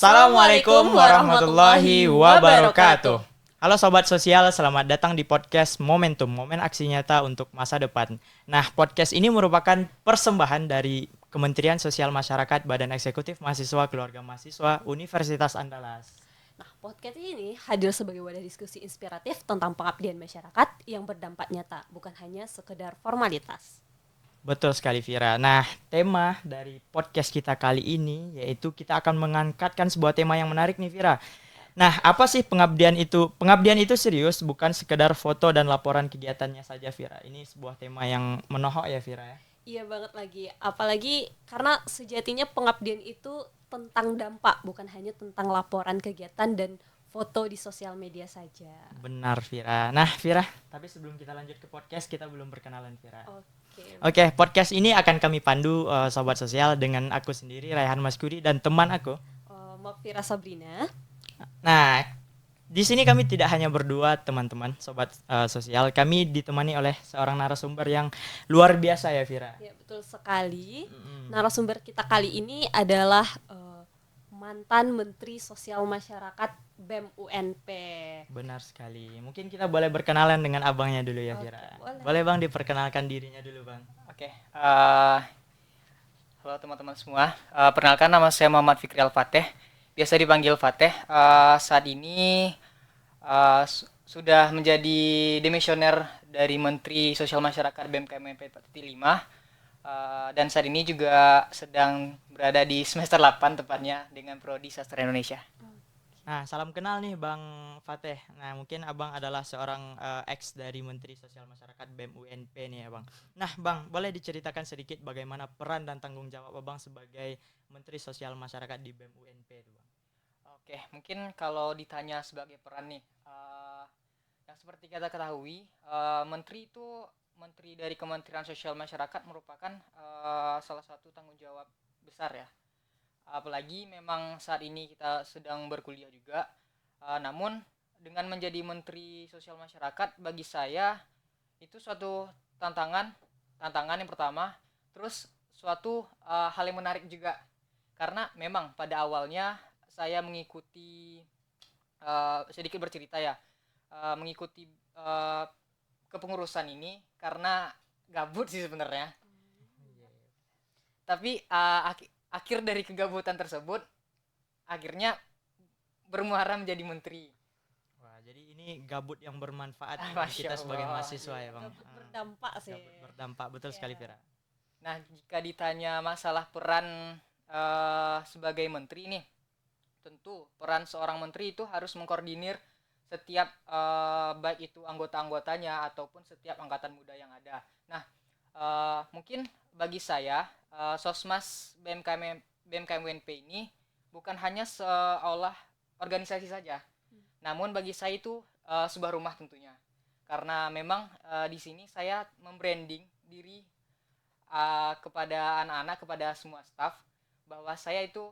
Assalamualaikum warahmatullahi wabarakatuh. Halo Sobat Sosial, selamat datang di podcast Momentum, Momen Aksi Nyata untuk Masa Depan. Nah, podcast ini merupakan persembahan dari Kementerian Sosial Masyarakat Badan Eksekutif Mahasiswa Keluarga Mahasiswa Universitas Andalas. Nah, podcast ini hadir sebagai wadah diskusi inspiratif tentang pengabdian masyarakat yang berdampak nyata, bukan hanya sekedar formalitas. Betul sekali Vira. Nah, tema dari podcast kita kali ini yaitu kita akan mengangkatkan sebuah tema yang menarik nih Vira. Nah, apa sih pengabdian itu? Pengabdian itu serius, bukan sekedar foto dan laporan kegiatannya saja Vira. Ini sebuah tema yang menohok ya Vira ya. Iya banget lagi, apalagi karena sejatinya pengabdian itu tentang dampak, bukan hanya tentang laporan kegiatan dan foto di sosial media saja. Benar Vira. Nah Vira, tapi sebelum kita lanjut ke podcast, kita belum perkenalan Vira. Oke. Oke, podcast ini akan kami pandu Sobat Sosial dengan aku sendiri, Raihan Maskudi, dan teman aku. Mokfira Sabrina. Nah, di sini kami tidak hanya berdua teman-teman Sobat Sosial, kami ditemani oleh seorang narasumber yang luar biasa ya Vira. Ya, betul sekali. Narasumber kita kali ini adalah mantan Menteri Sosial Masyarakat BEM UNP. Benar sekali. Mungkin kita boleh berkenalan dengan abangnya dulu ya Vira. Boleh Bang diperkenalkan dirinya dulu Bang. Oke, halo teman-teman semua. Perkenalkan nama saya Muhammad Fikri Al-Fateh, biasa dipanggil Fateh. Saat ini sudah menjadi demisioner dari Menteri Sosial Masyarakat BMKMP 4.5, dan saat ini juga sedang berada di semester 8 tepatnya dengan Prodi Sastra Indonesia. Nah, salam kenal nih Bang Fateh. Nah, mungkin Abang adalah seorang ex dari Menteri Sosial Masyarakat BEM UNP nih ya Bang. Nah Bang, boleh diceritakan sedikit bagaimana peran dan tanggung jawab Abang sebagai Menteri Sosial Masyarakat di BEM UNP itu Bang? Oke, mungkin kalau ditanya sebagai peran nih, yang seperti kita ketahui, Menteri dari Kementerian Sosial Masyarakat merupakan salah satu tanggung jawab besar ya. Apalagi memang saat ini kita sedang berkuliah juga, namun dengan menjadi Menteri Sosial Masyarakat bagi saya itu suatu tantangan yang pertama, terus suatu hal yang menarik juga, karena memang pada awalnya saya mengikuti, sedikit bercerita ya, mengikuti kepengurusan ini karena gabut sih sebenarnya. Tapi akhir dari kegabutan tersebut akhirnya bermuara menjadi menteri. Wah, jadi ini gabut yang bermanfaat Masya kita sebagai Allah. mahasiswa ya Bang. Gabut berdampak sih. Gabut berdampak, betul sekali Vira. Nah, jika ditanya masalah peran sebagai menteri nih, tentu peran seorang menteri itu harus mengkoordinir setiap baik itu anggota-anggotanya ataupun setiap angkatan muda yang ada. Nah, mungkin bagi saya Sosmas BMKM UNP ini bukan hanya seolah organisasi saja, namun bagi saya itu sebuah rumah tentunya, karena memang di sini saya membranding diri kepada anak-anak, kepada semua staf, bahwa saya itu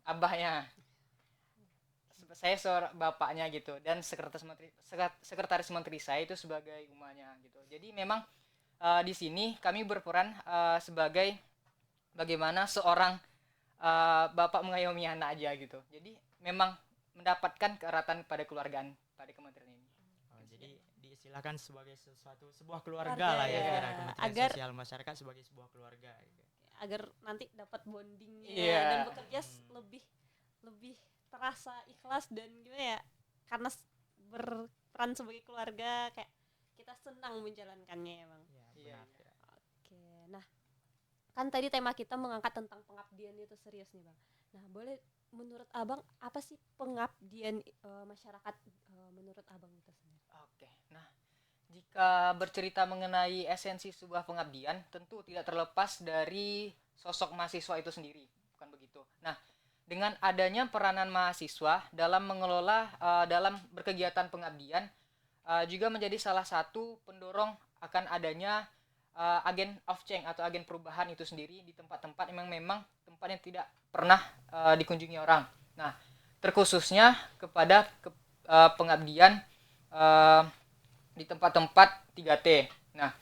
abahnya, saya seorang bapaknya gitu, dan sekretaris menteri saya itu sebagai umahnya gitu. Jadi memang di sini kami berperan sebagai bagaimana seorang bapak mengayomi anak aja gitu. Jadi memang mendapatkan keeratan pada keluargaan pada kementerian ini. Jadi diistilahkan sebagai sebuah keluarga lah ya Vira, Kementerian Sosial Masyarakat sebagai sebuah keluarga gitu. Agar nanti dapat bondingnya Yeah. dan bekerja lebih terasa ikhlas dan gimana ya, karena berperan sebagai keluarga kayak kita senang menjalankannya ya Bang. Iya. Oke, nah kan tadi tema kita mengangkat tentang pengabdian itu serius nih Bang. Nah, boleh menurut Abang apa sih pengabdian masyarakat menurut Abang itu sendiri? Oke. Nah, jika bercerita mengenai esensi sebuah pengabdian, tentu tidak terlepas dari sosok mahasiswa itu sendiri, bukan begitu? Nah, dengan adanya peranan mahasiswa dalam mengelola, dalam berkegiatan pengabdian, juga menjadi salah satu pendorong akan adanya agen of change atau agen perubahan itu sendiri di tempat-tempat yang memang tempat yang tidak pernah dikunjungi orang. Nah, terkhususnya kepada pengabdian di tempat-tempat 3T. Nah,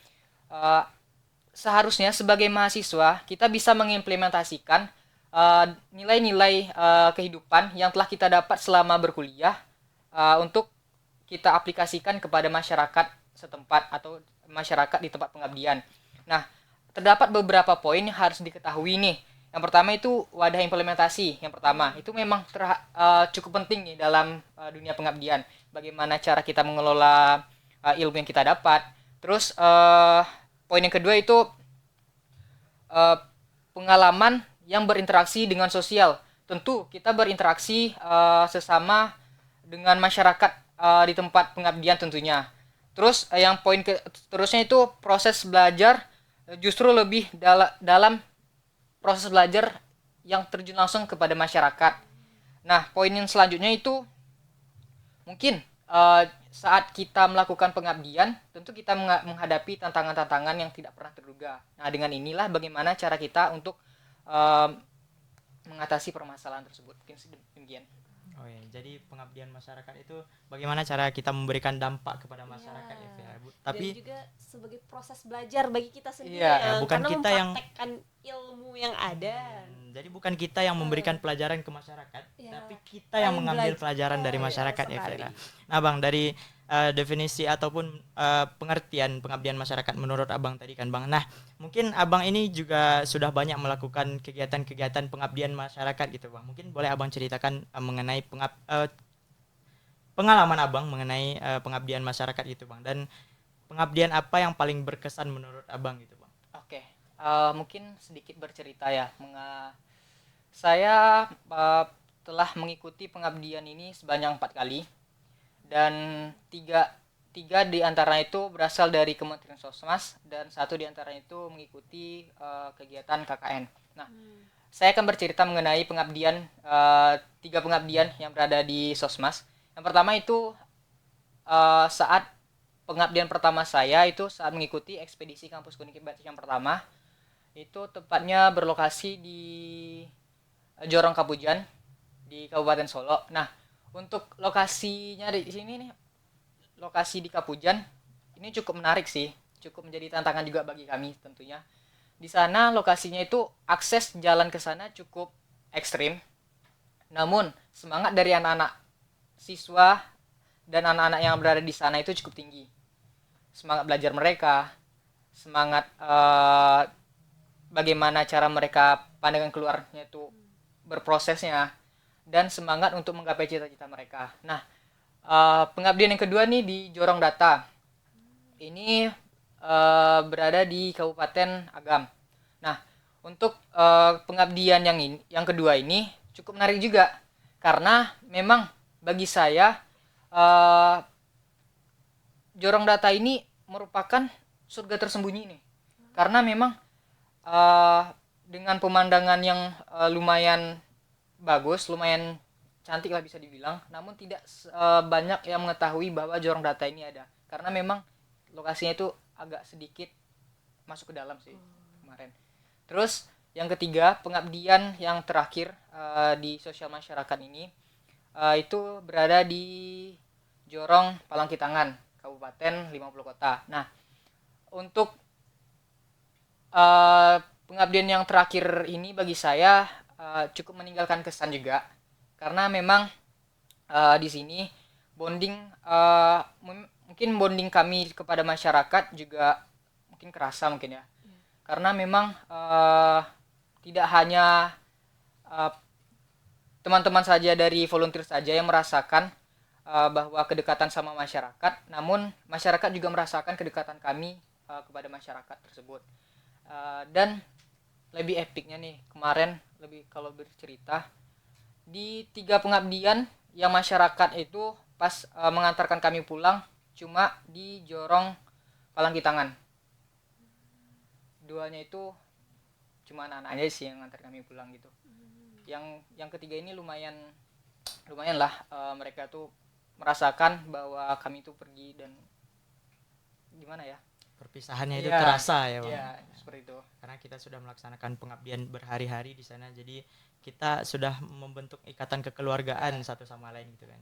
seharusnya sebagai mahasiswa kita bisa mengimplementasikan nilai-nilai kehidupan yang telah kita dapat selama berkuliah untuk kita aplikasikan kepada masyarakat setempat atau masyarakat di tempat pengabdian. Nah, terdapat beberapa poin yang harus diketahui nih. Yang pertama itu wadah implementasi. Yang pertama itu memang cukup penting nih dalam dunia pengabdian. Bagaimana cara kita mengelola ilmu yang kita dapat. Terus poin yang kedua itu pengalaman yang berinteraksi dengan sosial. Tentu kita berinteraksi sesama dengan masyarakat di tempat pengabdian tentunya. Terus yang poin terusnya itu proses belajar justru lebih dalam proses belajar yang terjun langsung kepada masyarakat. Nah, poin yang selanjutnya itu mungkin saat kita melakukan pengabdian, tentu kita menghadapi tantangan-tantangan yang tidak pernah terduga. Nah, dengan inilah bagaimana cara kita untuk mengatasi permasalahan tersebut. Mungkin demikian. Oh ya, jadi pengabdian masyarakat itu bagaimana cara kita memberikan dampak kepada masyarakat ya, Bu. Tapi dan juga sebagai proses belajar bagi kita sendiri bukan karena kita yang mempraktekkan ilmu yang ada. jadi bukan kita yang memberikan pelajaran ke masyarakat, tapi kita yang mengambil pelajaran dari masyarakat ya, Vera. Nah, Bang, dari definisi ataupun pengertian pengabdian masyarakat menurut Abang tadi kan, Bang. Nah, mungkin Abang ini juga sudah banyak melakukan kegiatan-kegiatan pengabdian masyarakat gitu, Bang. Mungkin boleh Abang ceritakan mengenai pengalaman Abang mengenai pengabdian masyarakat gitu, Bang. Dan pengabdian apa yang paling berkesan menurut Abang gitu, Bang? Oke. Mungkin sedikit bercerita ya. Saya telah mengikuti pengabdian ini sebanyak 4 kali. Dan tiga di antara itu berasal dari Kementerian Sosmas dan satu di antara itu mengikuti kegiatan KKN. Nah, saya akan bercerita mengenai pengabdian 3 pengabdian yang berada di Sosmas. Yang pertama itu saat pengabdian pertama saya itu saat mengikuti ekspedisi kampus Kuning Batik yang pertama. Itu tepatnya berlokasi di Jorong Kapujan di Kabupaten Solo. Nah, untuk lokasinya di sini nih, lokasi di Kapujan ini cukup menarik sih, cukup menjadi tantangan juga bagi kami tentunya. Di sana lokasinya itu akses jalan ke sana cukup ekstrim. Namun semangat dari anak-anak siswa dan anak-anak yang berada di sana itu cukup tinggi. Semangat belajar mereka, semangat bagaimana cara mereka pandangan keluarnya itu berprosesnya, dan semangat untuk menggapai cita-cita mereka. Nah, pengabdian yang kedua nih di Jorong Data. Ini berada di Kabupaten Agam. Nah, untuk pengabdian yang kedua ini cukup menarik juga karena memang bagi saya Jorong Data ini merupakan surga tersembunyi nih. Karena memang dengan pemandangan yang lumayan bagus, lumayan cantik lah bisa dibilang, namun tidak banyak yang mengetahui bahwa Jorong Data ini ada, karena memang lokasinya itu agak sedikit masuk ke dalam sih kemarin. Terus yang ketiga, pengabdian yang terakhir di sosial masyarakat ini itu berada di Jorong Palangkitangan, Kabupaten 50 Kota. Nah, untuk pengabdian yang terakhir ini bagi saya cukup meninggalkan kesan juga, karena memang di sini bonding mungkin bonding kami kepada masyarakat juga mungkin kerasa mungkin ya, karena memang tidak hanya teman-teman saja dari volunteer saja yang merasakan bahwa kedekatan sama masyarakat, namun masyarakat juga merasakan kedekatan kami kepada masyarakat tersebut. Dan lebih epicnya nih kemarin, lebih kalau bercerita di 3 pengabdian yang masyarakat itu pas mengantarkan kami pulang cuma di Jorong Palangkitangan. 2-nya itu cuma anak-anak aja sih yang ngantar kami pulang gitu. Yang ketiga ini lumayan lah, mereka tuh merasakan bahwa kami itu pergi dan gimana ya, perpisahannya itu terasa ya, Bang. Iya, seperti itu. Karena kita sudah melaksanakan pengabdian berhari-hari di sana, jadi kita sudah membentuk ikatan kekeluargaan satu sama lain gitu kan.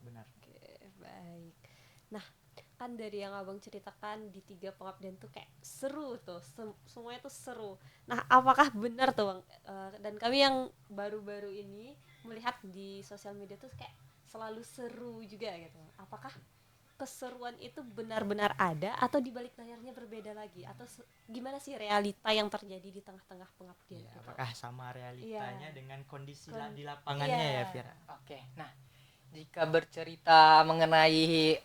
Benar. Oke, baik. Nah, kan dari yang abang ceritakan di 3 pengabdian tuh kayak seru tuh, semuanya tuh seru. Nah apakah benar tuh bang? Dan kami yang baru-baru ini melihat di sosial media tuh kayak selalu seru juga gitu. Apakah keseruan itu benar-benar ada atau di balik layarnya berbeda lagi, atau gimana sih realita yang terjadi di tengah-tengah pengabdian Ya, itu? apakah sama realitanya dengan kondisi di lapangannya ya, Iya. Vira? Oke, nah jika bercerita mengenai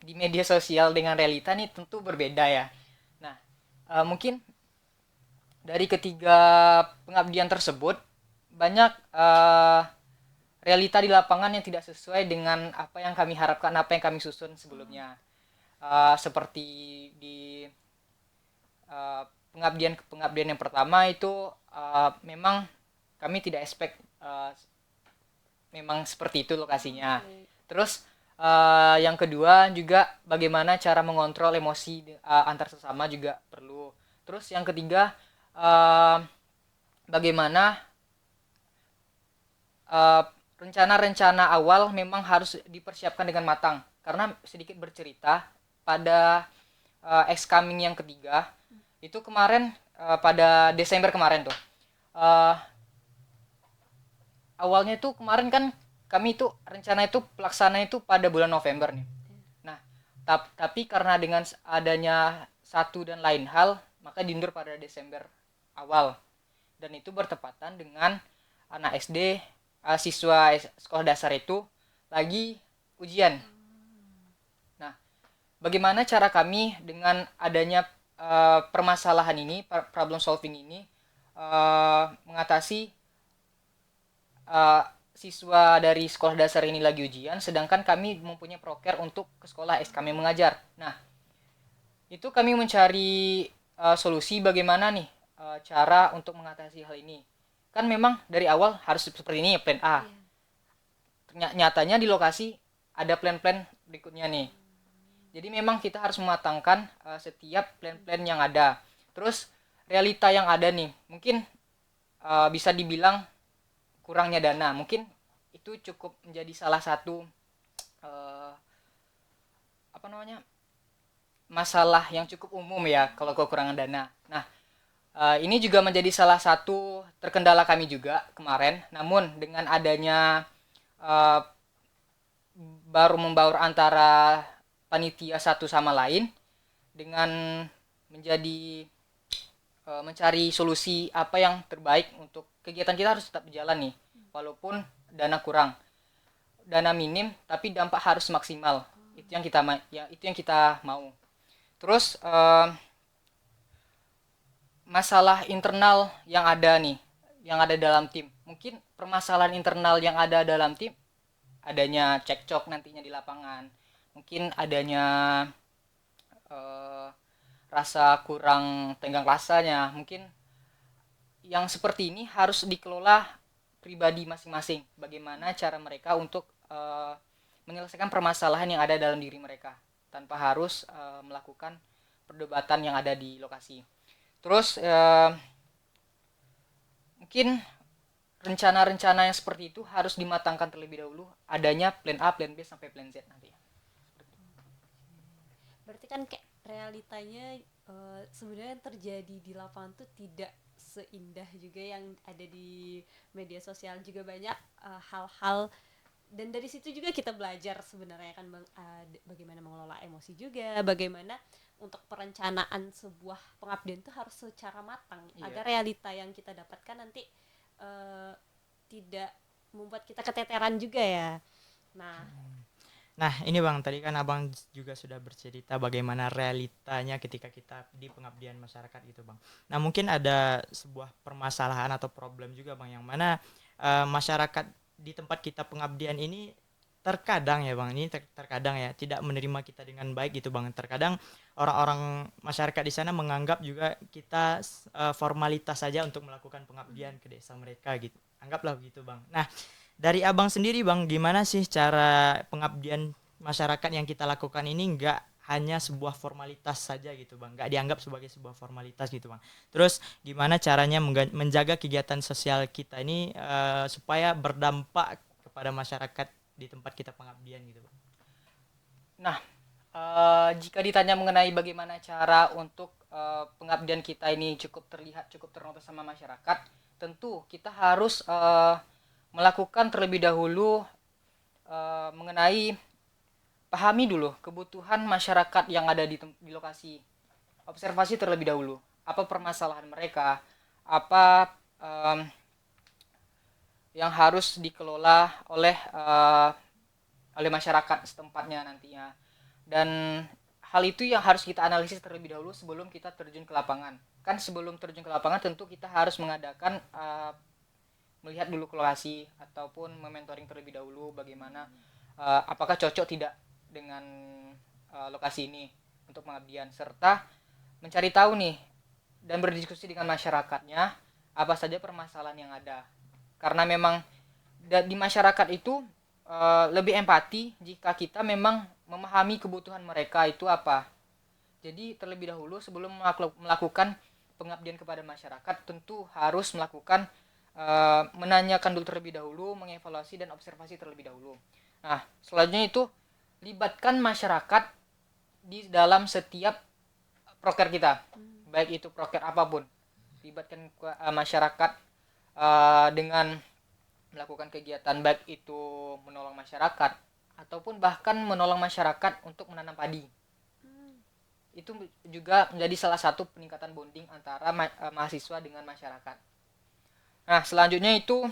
di media sosial dengan realita nih tentu berbeda ya. Nah, mungkin dari ketiga pengabdian tersebut banyak realita di lapangan yang tidak sesuai dengan apa yang kami harapkan, apa yang kami susun sebelumnya. Seperti di pengabdian yang pertama itu memang kami tidak expect memang seperti itu lokasinya. Terus yang kedua juga bagaimana cara mengontrol emosi antar sesama juga perlu. Terus yang ketiga bagaimana rencana-rencana awal memang harus dipersiapkan dengan matang. Karena sedikit bercerita pada excoming yang ketiga itu kemarin pada Desember kemarin tuh awalnya tuh kemarin kan kami itu rencana itu pelaksana itu pada bulan November nih. Nah, tapi karena dengan adanya satu dan lain hal maka diundur pada Desember awal. Dan itu bertepatan dengan anak SD siswa sekolah dasar itu lagi ujian. Nah, bagaimana cara kami dengan adanya permasalahan ini, problem solving ini mengatasi siswa dari sekolah dasar ini lagi ujian, sedangkan kami mempunyai proker untuk ke sekolah kami mengajar. Nah, itu kami mencari solusi bagaimana nih cara untuk mengatasi hal ini. Kan memang dari awal harus seperti ini, plan A. Nyatanya di lokasi ada plan-plan berikutnya nih. Jadi memang kita harus mematangkan setiap plan-plan yang ada. Terus realita yang ada nih, mungkin bisa dibilang kurangnya dana. Mungkin itu cukup menjadi salah satu masalah yang cukup umum ya kalau kekurangan dana. Nah, ini juga menjadi salah satu terkendala kami juga kemarin. Namun dengan adanya baru membaur antara panitia satu sama lain dengan menjadi mencari solusi apa yang terbaik untuk kegiatan kita harus tetap berjalan nih walaupun dana kurang, dana minim tapi dampak harus maksimal. Itu yang kita mau. Terus masalah internal yang ada nih, yang ada dalam tim, mungkin permasalahan internal yang ada dalam tim adanya cekcok nantinya di lapangan, mungkin adanya rasa kurang tenggang rasanya, mungkin yang seperti ini harus dikelola pribadi masing-masing. Bagaimana cara mereka untuk menyelesaikan permasalahan yang ada dalam diri mereka tanpa harus melakukan perdebatan yang ada di lokasi. Terus mungkin rencana-rencana yang seperti itu harus dimatangkan terlebih dahulu, adanya plan A, plan B sampai plan Z nanti. Berarti kan kayak realitanya sebenarnya yang terjadi di lapangan tuh tidak seindah juga yang ada di media sosial. Juga banyak hal-hal, dan dari situ juga kita belajar sebenarnya kan bang, bagaimana mengelola emosi juga, bagaimana untuk perencanaan sebuah pengabdian itu harus secara matang agar realita yang kita dapatkan nanti tidak membuat kita keteteran juga ya. Nah ini bang, tadi kan abang juga sudah bercerita bagaimana realitanya ketika kita di pengabdian masyarakat gitu bang. Nah mungkin ada sebuah permasalahan atau problem juga bang, yang mana masyarakat di tempat kita pengabdian ini terkadang ya bang, ini terkadang ya tidak menerima kita dengan baik gitu bang. Terkadang orang-orang masyarakat di sana menganggap juga kita formalitas saja untuk melakukan pengabdian ke desa mereka gitu. Anggaplah begitu bang. Nah dari abang sendiri bang, gimana sih cara pengabdian masyarakat yang kita lakukan ini nggak hanya sebuah formalitas saja gitu bang, nggak dianggap sebagai sebuah formalitas gitu bang. Terus gimana caranya menjaga kegiatan sosial kita ini supaya berdampak kepada masyarakat di tempat kita pengabdian gitu bang. Nah Jika ditanya mengenai bagaimana cara untuk pengabdian kita ini cukup terlihat, cukup ternotis sama masyarakat, tentu kita harus melakukan terlebih dahulu mengenai pahami dulu kebutuhan masyarakat yang ada di lokasi. Observasi terlebih dahulu, apa permasalahan mereka, apa yang harus dikelola oleh masyarakat setempatnya nantinya. Dan hal itu yang harus kita analisis terlebih dahulu sebelum kita terjun ke lapangan. Kan sebelum terjun ke lapangan tentu kita harus mengadakan melihat dulu ke lokasi ataupun mementoring terlebih dahulu bagaimana apakah cocok tidak dengan lokasi ini untuk pengabdian, serta mencari tahu nih dan berdiskusi dengan masyarakatnya apa saja permasalahan yang ada. Karena memang di masyarakat itu lebih empati jika kita memang memahami kebutuhan mereka itu apa. Jadi terlebih dahulu sebelum melakukan pengabdian kepada masyarakat tentu harus melakukan menanyakan dulu terlebih dahulu, mengevaluasi dan observasi terlebih dahulu. Nah, selanjutnya itu libatkan masyarakat di dalam setiap proker kita, baik itu proker apapun. Libatkan masyarakat dengan melakukan kegiatan baik itu menolong masyarakat ataupun bahkan menolong masyarakat untuk menanam padi. Itu juga menjadi salah satu peningkatan bonding antara mahasiswa dengan masyarakat. Nah, selanjutnya itu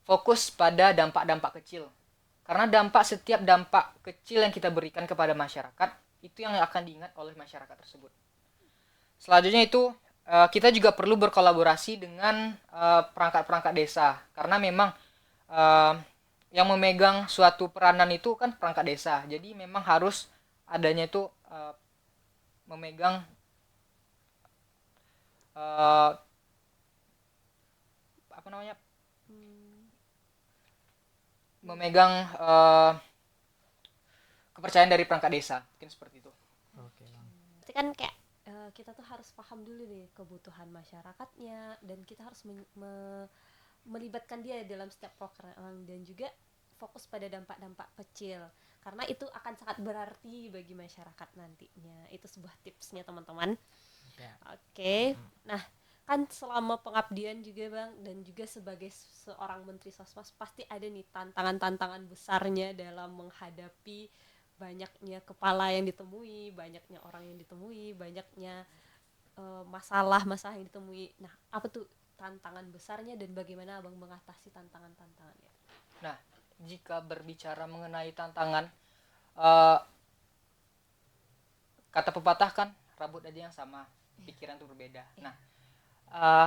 fokus pada dampak-dampak kecil. Karena setiap dampak kecil yang kita berikan kepada masyarakat itu yang akan diingat oleh masyarakat tersebut. Selanjutnya itu kita juga perlu berkolaborasi dengan perangkat-perangkat desa, karena memang yang memegang suatu peranan itu kan perangkat desa. Jadi memang harus adanya itu memegang memegang kepercayaan dari perangkat desa, mungkin seperti itu. Oke, Bang. Berarti kan kayak kita tuh harus paham dulu nih kebutuhan masyarakatnya, dan kita harus melibatkan dia dalam setiap program, dan juga fokus pada dampak-dampak kecil karena itu akan sangat berarti bagi masyarakat nantinya. Itu sebuah tipsnya teman-teman. Ya. Oke. Nah, kan selama pengabdian juga Bang, dan juga sebagai seorang menteri sosmas pasti ada nih tantangan-tantangan besarnya dalam menghadapi banyaknya kepala yang ditemui, banyaknya orang yang ditemui, banyaknya masalah-masalah yang ditemui. Nah, apa tuh tantangan besarnya dan bagaimana Abang mengatasi tantangan-tantangannya? Nah, jika berbicara mengenai tantangan, kata pepatah kan rambut aja yang sama, pikiran itu berbeda. Nah,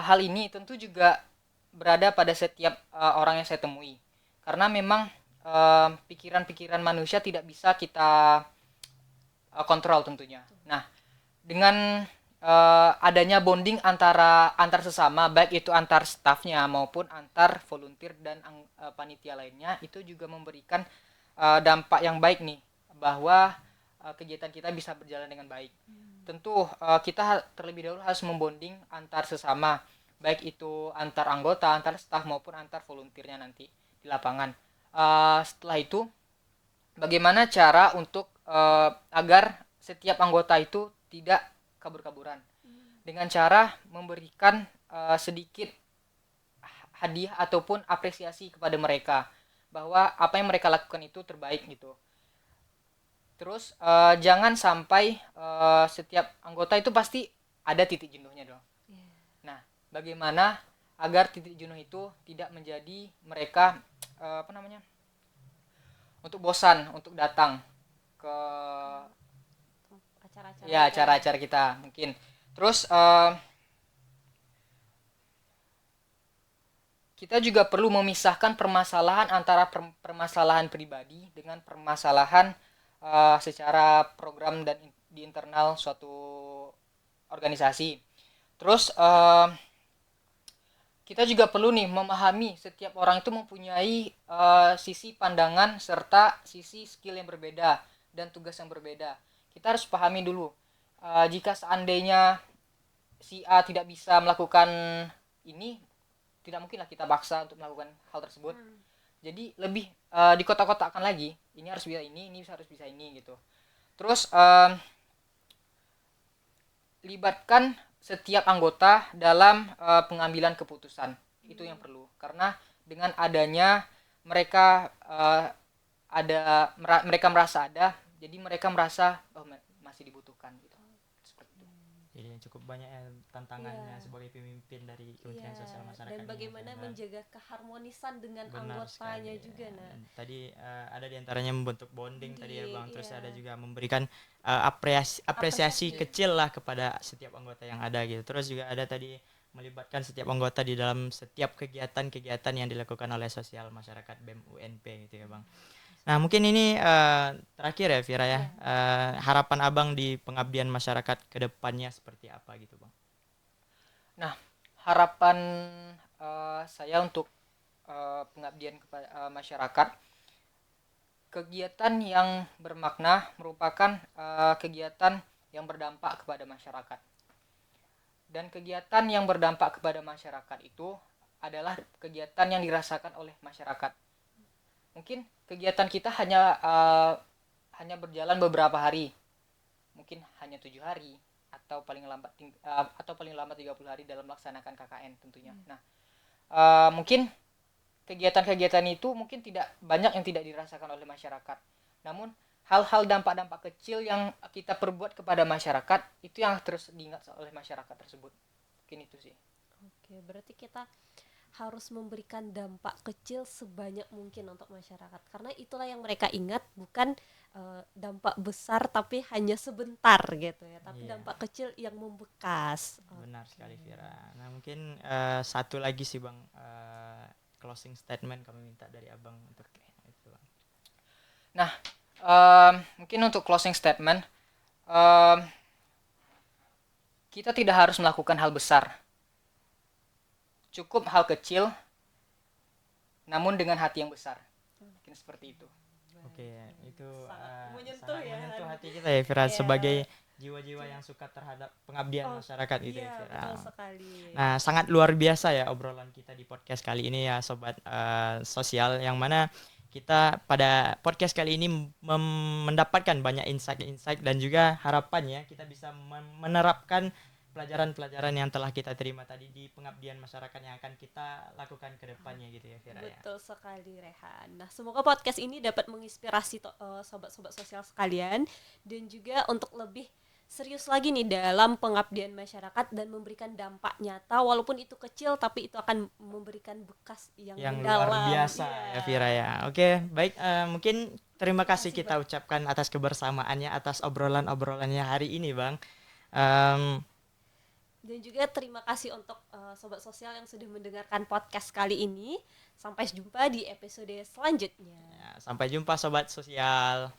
hal ini tentu juga berada pada setiap orang yang saya temui, karena memang pikiran-pikiran manusia tidak bisa kita kontrol tentunya. Nah, dengan adanya bonding antar sesama, baik itu antar stafnya maupun antar volunteer dan panitia lainnya, itu juga memberikan dampak yang baik nih, bahwa kegiatan kita bisa berjalan dengan baik. Tentu kita terlebih dahulu harus membonding antar sesama, baik itu antar anggota, antar staf maupun antar volunteernya nanti di lapangan. Setelah itu bagaimana cara untuk agar setiap anggota itu tidak kabur-kaburan, dengan cara memberikan sedikit hadiah ataupun apresiasi kepada mereka bahwa apa yang mereka lakukan itu terbaik gitu. Terus jangan sampai setiap anggota itu pasti ada titik jenuhnya dong. Nah, bagaimana agar titik jenuh itu tidak menjadi mereka untuk bosan untuk datang ke acara-acara kita mungkin. Terus kita juga perlu memisahkan permasalahan antara permasalahan pribadi dengan permasalahan secara program dan di internal suatu organisasi. Terus kita juga perlu nih memahami setiap orang itu mempunyai sisi pandangan serta sisi skill yang berbeda dan tugas yang berbeda. Kita harus pahami dulu jika seandainya si A tidak bisa melakukan ini, tidak mungkinlah kita paksa untuk melakukan hal tersebut. Jadi lebih dikotak-kotakkan lagi, ini harus bisa ini harus bisa ini gitu. Terus libatkan setiap anggota dalam pengambilan keputusan. Itu yang perlu, karena dengan adanya mereka mereka merasa ada, jadi mereka merasa masih dibutuhkan gitu. Seperti itu. Jadi cukup banyak ya tantangannya Iya. sebagai pemimpin dari Kementerian Iya, Sosial Masyarakat dan ini, bagaimana Vera. menjaga keharmonisan dengan Benar anggotanya sekali, juga. ya. Nah, Dan tadi ada diantaranya membentuk bonding tadi ya Bang, terus iya. ada juga memberikan apresiasi Apresiasi. kecil lah kepada setiap anggota yang ada gitu. Terus juga ada tadi melibatkan setiap anggota di dalam setiap kegiatan-kegiatan yang dilakukan oleh sosial masyarakat BEM UNP gitu ya Bang. Nah mungkin ini terakhir ya Vira ya, harapan Abang di pengabdian masyarakat ke depannya seperti apa gitu Bang? Nah, harapan saya untuk pengabdian kepada masyarakat, kegiatan yang bermakna merupakan kegiatan yang berdampak kepada masyarakat. Dan kegiatan yang berdampak kepada masyarakat itu adalah kegiatan yang dirasakan oleh masyarakat. Mungkin kegiatan kita hanya berjalan beberapa hari, mungkin hanya 7 hari atau paling lambat 30 hari dalam melaksanakan KKN tentunya. Nah, mungkin kegiatan-kegiatan itu mungkin tidak banyak yang tidak dirasakan oleh masyarakat. Namun hal-hal dampak-dampak kecil yang kita perbuat kepada masyarakat itu yang terus diingat oleh masyarakat tersebut. Mungkin itu sih. oke, berarti kita harus memberikan dampak kecil sebanyak mungkin untuk masyarakat, karena itulah yang mereka ingat, bukan dampak besar tapi hanya sebentar gitu ya, tapi Iya. dampak kecil yang membekas. Benar Oke. sekali Vira. Nah mungkin satu lagi sih Bang, closing statement kami minta dari Abang untuk itu Bang. Nah, mungkin untuk closing statement, kita tidak harus melakukan hal besar, cukup hal kecil namun dengan hati yang besar. Mungkin seperti itu. Oke, itu Sangat menyentuh sangat ya. menyentuh hati kita ya Vira, Iya. sebagai jiwa-jiwa yang suka terhadap pengabdian Oh, masyarakat gitu iya, ya Vira. betul sekali. Nah, sangat luar biasa ya obrolan kita di podcast kali ini ya sobat sosial, yang mana kita pada podcast kali ini mendapatkan banyak insight-insight dan juga harapannya kita bisa menerapkan pelajaran-pelajaran yang telah kita terima tadi di pengabdian masyarakat yang akan kita lakukan ke depannya gitu ya Vira ya. Betul sekali, Rehan. Nah, semoga podcast ini dapat menginspirasi sobat-sobat sosial sekalian, dan juga untuk lebih serius lagi nih dalam pengabdian masyarakat dan memberikan dampak nyata, walaupun itu kecil tapi itu akan memberikan bekas yang luar mendalam. biasa Iya. ya Vira ya. Oke, baik, mungkin terima kasih Makasih, kita Bang. ucapkan atas kebersamaannya, atas obrolannya hari ini Bang. Dan juga terima kasih untuk sobat sosial yang sudah mendengarkan podcast kali ini. Sampai jumpa di episode selanjutnya. Ya, sampai jumpa sobat sosial.